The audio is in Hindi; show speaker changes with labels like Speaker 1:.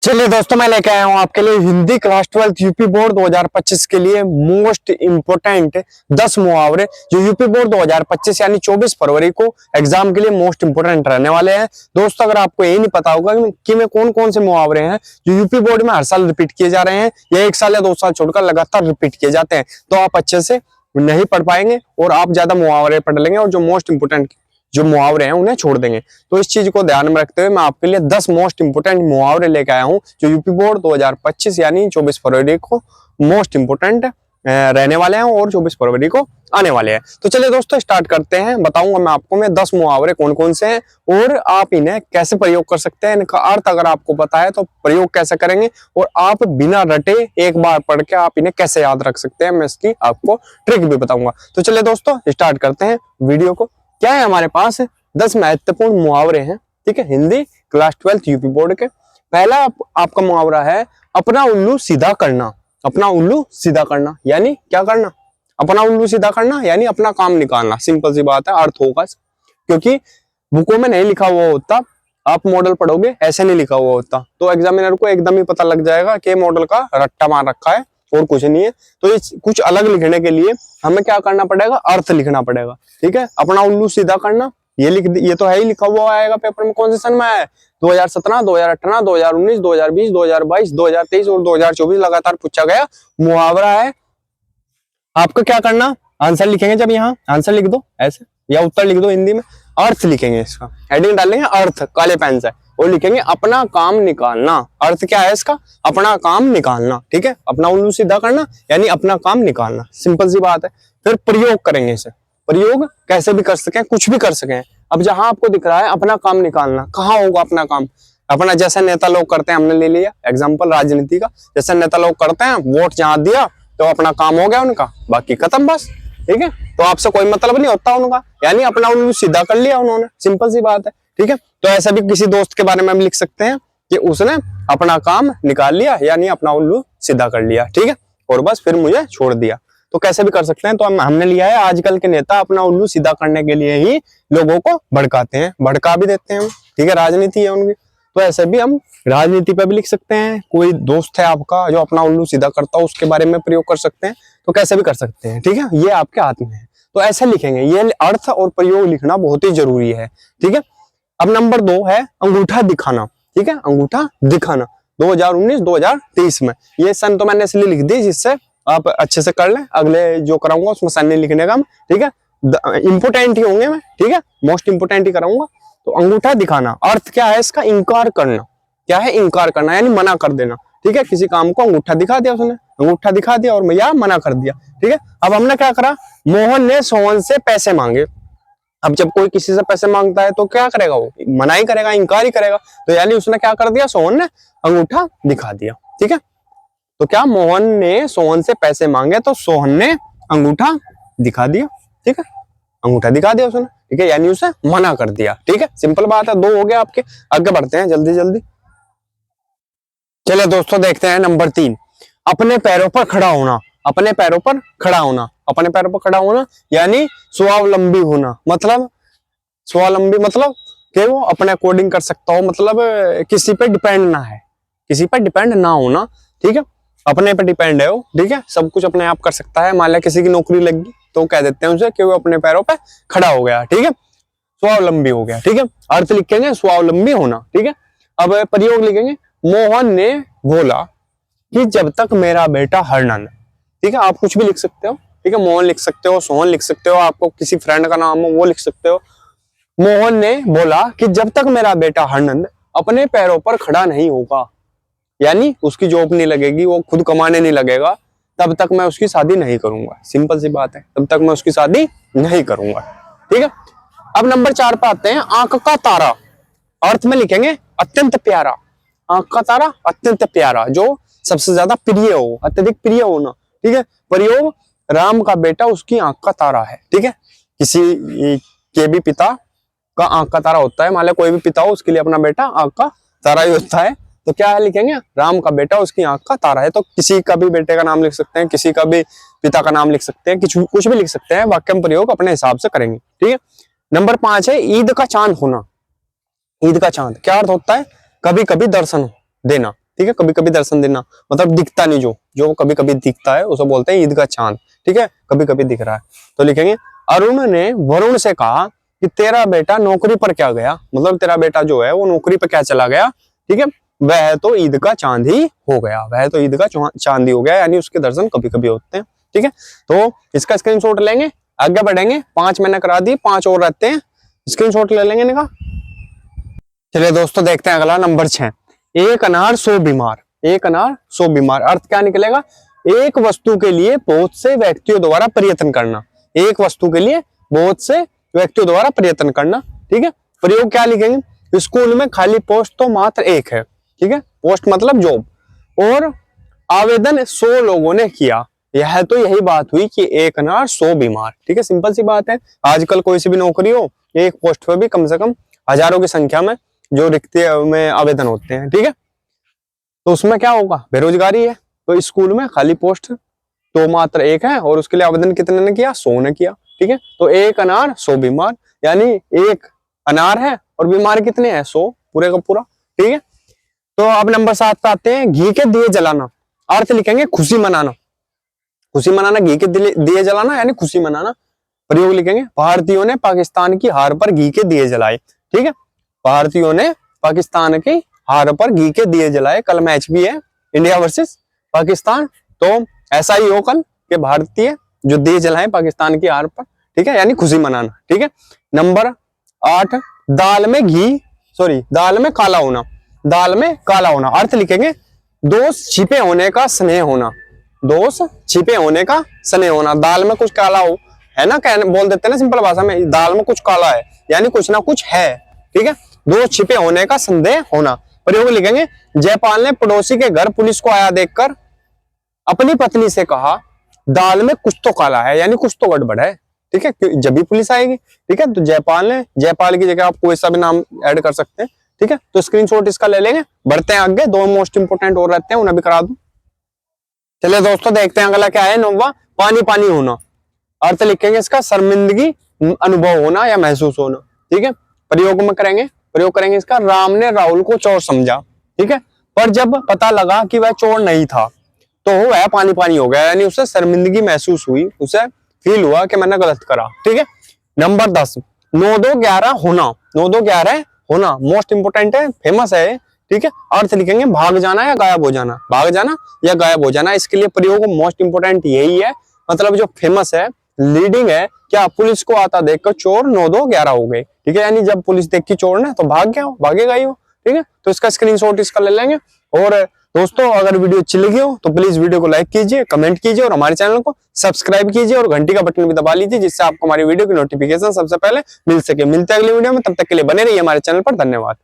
Speaker 1: चलिए दोस्तों, मैं लेके आया हूँ आपके लिए हिंदी क्लास 12 यूपी बोर्ड 2025 के लिए मोस्ट इंपोर्टेंट 10 मुहावरे जो यूपी बोर्ड 2025 यानी 24 फरवरी को एग्जाम के लिए मोस्ट इंपोर्टेंट रहने वाले हैं। दोस्तों, अगर आपको ये नहीं पता होगा कि में कौन कौन से मुहावरे हैं जो यूपी बोर्ड में हर साल रिपीट किए जा रहे हैं या 1 साल या 2 साल छोड़कर लगातार रिपीट किए जाते हैं, तो आप अच्छे से नहीं पढ़ पाएंगे और आप ज्यादा मुहावरे पढ़ लेंगे और जो मोस्ट इंपोर्टेंट जो मुहावरे हैं उन्हें छोड़ देंगे। तो इस चीज को ध्यान में रखते हुए मैं आपके लिए 10 मोस्ट इंपोर्टेंट मुहावरे लेके आया हूं जो यूपी बोर्ड 2025 यानी 24 फरवरी को मोस्ट इंपोर्टेंट रहने वाले हैं और 24 फरवरी को आने वाले हैं। तो चलिए दोस्तों, स्टार्ट करते हैं। बताऊंगा मैं आपको 10 मुहावरे कौन कौन से हैं और आप इन्हें कैसे प्रयोग कर सकते हैं, इनका अर्थ अगर आपको पता है तो प्रयोग कैसे करेंगे और आप बिना रटे एक बार पढ़ के आप इन्हें कैसे याद रख सकते हैं, मैं इसकी आपको ट्रिक भी बताऊंगा। तो चलिए दोस्तों, स्टार्ट करते हैं वीडियो को। क्या है हमारे पास 10 महत्वपूर्ण मुहावरे हैं, ठीक है, हिंदी क्लास 12 यूपी बोर्ड के। पहला आपका मुहावरा है अपना उल्लू सीधा करना। अपना उल्लू सीधा करना यानी क्या करना? अपना उल्लू सीधा करना यानी अपना काम निकालना। सिंपल सी बात है, अर्थ होगा, क्योंकि बुकों में नहीं लिखा हुआ होता। आप मॉडल पढ़ोगे ऐसे नहीं लिखा हुआ होता तो एग्जामिनर को एकदम ही पता लग जाएगा कि मॉडल का रट्टा मार रखा है और कुछ नहीं है। तो ये कुछ अलग लिखने के लिए हमें क्या करना पड़ेगा? अर्थ लिखना पड़ेगा, ठीक है। अपना उल्लू सीधा करना ये तो है ही, लिखा हुआ आएगा पेपर में। कौन से सन में आया है? 2017, 2018, 2019, 2020, 2022, 2023 और 2024 लगातार पूछा गया मुहावरा है। आपको क्या करना? आंसर लिखेंगे, जब यहाँ आंसर लिख दो ऐसे या उत्तर लिख दो हिंदी में, अर्थ लिखेंगे, इसका हेडिंग डालेंगे अर्थ काले पेन से और लिखेंगे अपना काम निकालना। अर्थ क्या है इसका? अपना काम निकालना, ठीक है। अपना उल्लू सीधा करना यानी अपना काम निकालना, सिंपल सी बात है। फिर प्रयोग करेंगे इसे। प्रयोग कैसे भी कर सकें, कुछ भी कर सकें। अब जहां आपको दिख रहा है अपना काम निकालना, कहाँ होगा अपना काम? अपना जैसे नेता लोग करते हैं, हमने ले लिया एग्जाम्पल राजनीति का। जैसे नेता लोग करते हैं, वोट जहां दिया तो अपना काम हो गया उनका, बाकी खत्म बस, ठीक है। तो आपसे कोई मतलब नहीं होता उनका, यानी अपना उल्लू सीधा कर लिया उन्होंने, सिंपल सी बात है, ठीक है। तो ऐसा भी किसी दोस्त के बारे में हम लिख सकते हैं कि उसने अपना काम निकाल लिया यानी अपना उल्लू सीधा कर लिया, ठीक है, और बस फिर मुझे छोड़ दिया। तो कैसे भी कर सकते हैं। तो हमने लिया है आजकल के नेता अपना उल्लू सीधा करने के लिए ही लोगों को भड़काते हैं, भड़का भी देते हैं, ठीक है, राजनीति है उनकी। तो ऐसे भी हम राजनीति पे भी लिख सकते हैं। कोई दोस्त है आपका जो अपना उल्लू सीधा करता है, उसके बारे में प्रयोग कर सकते हैं। तो कैसे भी कर सकते हैं, ठीक है, ये आपके हाथ में है। तो ऐसे लिखेंगे, ये अर्थ और प्रयोग लिखना बहुत ही जरूरी है, ठीक है। अब नंबर 2 है अंगूठा दिखाना, ठीक है, अंगूठा दिखाना। 2019-2023 में ये सन तो मैंने इसलिए लिख दी जिससे आप अच्छे से कर लें। अगले जो कराऊंगा उसमें सन नहीं लिखने का, ठीक है, इंपोर्टेंट ही होंगे मैं, ठीक है, मोस्ट इंपोर्टेंट ही कराऊंगा। तो अंगूठा दिखाना अर्थ क्या है इसका? इंकार करना। क्या है? इंकार करना यानी मना कर देना, ठीक है। किसी काम को अंगूठा दिखा दिया उसने, अंगूठा दिखा दिया और मैं मना कर दिया, ठीक है। अब हमने क्या करा? मोहन ने सोहन से पैसे मांगे। अब जब कोई किसी से पैसे मांगता है तो क्या करेगा? वो मना ही करेगा, इंकार ही करेगा। तो यानी उसने क्या कर दिया? सोहन ने अंगूठा दिखा दिया, ठीक है। तो क्या? मोहन ने सोहन से पैसे मांगे तो सोहन ने अंगूठा दिखा दिया, ठीक है, अंगूठा दिखा दिया उसने, ठीक है, यानी उसे मना कर दिया, ठीक है। सिंपल बात है, 2 हो गए आपके। आगे बढ़ते हैं जल्दी जल्दी। चलिए दोस्तों, देखते हैं नंबर 3, अपने पैरों पर खड़ा होना। अपने पैरों पर खड़ा होना, अपने पैरों पर खड़ा होना यानी स्वावलंबी होना। मतलब स्वावलंबी मतलब कि वो अपने अकॉर्डिंग कर सकता हो, मतलब किसी पे डिपेंड ना है, किसी पे डिपेंड ना होना, ठीक है। अपने पे डिपेंड है वो, ठीक है, सब कुछ अपने आप कर सकता है। मान लिया किसी की नौकरी लग गई तो कह देते हैं उसे कि वो अपने पैरों पे खड़ा हो गया, ठीक है, स्वावलंबी हो गया, ठीक है। अर्थ लिखेंगे स्वावलंबी होना, ठीक है। अब प्रयोग लिखेंगे, मोहन ने बोला कि जब तक मेरा बेटा हरनंद, ठीक है, आप कुछ भी लिख सकते हो, ठीक है, मोहन लिख सकते हो, सोहन लिख सकते हो, आपको किसी फ्रेंड का नाम हो वो लिख सकते हो। मोहन ने बोला कि जब तक मेरा बेटा हरनंद अपने पैरों पर खड़ा नहीं होगा, यानी उसकी जॉब नहीं लगेगी, वो खुद कमाने नहीं लगेगा, तब तक मैं उसकी शादी नहीं करूंगा। सिंपल सी बात है, तब तक मैं उसकी शादी नहीं करूंगा, ठीक है। अब नंबर 4 पे आते हैं, आंख का तारा। अर्थ में लिखेंगे अत्यंत प्यारा। आंख का तारा अत्यंत प्यारा, जो सबसे ज्यादा प्रिय हो, अत्यधिक प्रिय होना, ठीक है। प्रयोग, राम का बेटा उसकी आंख का तारा है, ठीक है। किसी के भी पिता का आंख का तारा होता है, मान लो कोई भी पिता हो उसके लिए अपना बेटा आंख का तारा ही होता है। तो क्या है लिखेंगे? राम का बेटा उसकी आंख का तारा है। तो किसी का भी बेटे का नाम लिख सकते हैं, किसी का भी पिता का नाम लिख सकते हैं, कुछ भी लिख सकते हैं। वाक्य में प्रयोग अपने हिसाब से करेंगे, ठीक है। नंबर 5 है ईद का चांद होना। ईद का चांद क्या अर्थ होता है? कभी कभी दर्शन देना, ठीक है, कभी कभी दर्शन देना मतलब दिखता नहीं, जो कभी कभी दिखता है उसे बोलते हैं ईद का चांद, ठीक है, कभी कभी दिख रहा है। तो लिखेंगे अरुण ने वरुण से कहा कि तेरा बेटा नौकरी पर क्या गया, मतलब तेरा बेटा जो है वो नौकरी पर क्या चला गया, ठीक है, वह तो ईद का चांद ही हो गया, वह तो ईद का चांद ही हो गया, यानी उसके दर्शन कभी कभी होते हैं, ठीक है। तो इसका स्क्रीनशॉट लेंगे, आगे बढ़ेंगे, 5 मैंने करा दी, 5 और रहते हैं, स्क्रीनशॉट ले लेंगे इनका। चलिए दोस्तों देखते हैं अगला नंबर 6, एक अनार 100 बीमार, एक अनार 100 बीमार, अर्थ क्या निकलेगा, एक वस्तु के लिए बहुत से व्यक्तियों द्वारा प्रयत्न करना, एक वस्तु के लिए बहुत से व्यक्तियों द्वारा प्रयत्न करना, ठीक है। प्रयोग क्या लिखेंगे, स्कूल में खाली पोस्ट तो मात्र एक है, ठीक है, पोस्ट मतलब जॉब, और आवेदन 100 लोगों ने किया, यह तो यही बात हुई कि एक अनार 100 बीमार, ठीक है, सिंपल सी बात है। आजकल कोई सी भी नौकरी हो, एक पोस्ट पे भी कम से कम हजारों की संख्या में जो रिक्ति में आवेदन होते हैं, ठीक है, तो उसमें क्या होगा, बेरोजगारी है। तो स्कूल में खाली पोस्ट तो मात्र एक है और उसके लिए आवेदन कितने ने किया, 100 ने किया, ठीक है। तो एक अनार 100 बीमार, यानी एक अनार है और बीमार कितने हैं, 100 पूरे का पूरा, ठीक है। तो अब नंबर 7 पे आते हैं, घी के दिए जलाना, अर्थ लिखेंगे खुशी मनाना, खुशी मनाना, घी के दिए जलाना यानी खुशी मनाना। प्रयोग लिखेंगे, भारतीयों ने पाकिस्तान की हार पर घी के दिए जलाए, ठीक है, भारतीयों ने पाकिस्तान की हार पर घी के दिए जलाए। कल मैच भी है इंडिया वर्सेस पाकिस्तान, तो ऐसा ही हो कल के भारतीय जो दिए जलाए पाकिस्तान की हार पर, ठीक है, यानी खुशी मनाना, ठीक है। नंबर 8, दाल में काला होना, दाल में काला होना, अर्थ लिखेंगे दोष छिपे होने का स्नेह होना, दोष छिपे होने का स्नेह होना। दाल में कुछ काला हो, है ना, बोल देते हैं ना सिंपल भाषा में, दाल में कुछ काला है यानी कुछ ना कुछ है, ठीक है, दोष छिपे होने का संदेह होना। प्रयोग लिखेंगे, जयपाल ने पड़ोसी के घर पुलिस को आया देखकर अपनी पत्नी से कहा दाल में कुछ तो काला है, यानी कुछ तो गड़बड़ है, ठीक है, जब भी पुलिस आएगी, ठीक है। तो जयपाल की जगह आप कोई सा भी नाम ऐड कर सकते हैं, ठीक है। तो स्क्रीनशॉट इसका ले लेंगे, बढ़ते हैं आगे, 2 मोस्ट इंपोर्टेंट और रहते हैं, उन्हें भी करा दूं। चलिए दोस्तों देखते हैं अगला क्या है, 9वां, पानी पानी होना, अर्थ लिखेंगे इसका शर्मिंदगी अनुभव होना या महसूस होना, ठीक है। प्रयोग करेंगे इसका, राम ने राहुल को चोर समझा, ठीक है, पर जब पता लगा कि वह चोर नहीं था तो वह पानी पानी हो गया, यानी उसे शर्मिंदगी महसूस हुई, उसे फील हुआ कि मैंने गलत करा, ठीक है। नंबर 10, 9-2-11 होना, 9-2-11 होना मोस्ट इंपोर्टेंट है, फेमस है, ठीक है। अर्थ लिखेंगे, भाग जाना या गायब हो जाना, भाग जाना या गायब हो जाना। इसके लिए प्रयोग मोस्ट इंपोर्टेंट यही है, मतलब जो फेमस है, लीडिंग है, क्या पुलिस को आता देखकर चोर 9-2-11 हो गए, ठीक है, यानी जब पुलिस देखी चोर ने तो भागेगा ही हो, ठीक है। तो इसका स्क्रीनशॉट इसका ले लेंगे। और दोस्तों अगर वीडियो अच्छी लगी हो तो प्लीज वीडियो को लाइक कीजिए, कमेंट कीजिए और हमारे चैनल को सब्सक्राइब कीजिए और घंटी का बटन भी दबा लीजिए, जिससे आपको हमारी वीडियो की नोटिफिकेशन सबसे पहले मिल सके। मिलते हैं अगली वीडियो में, तब तक के लिए बने रहिए हमारे चैनल पर। धन्यवाद।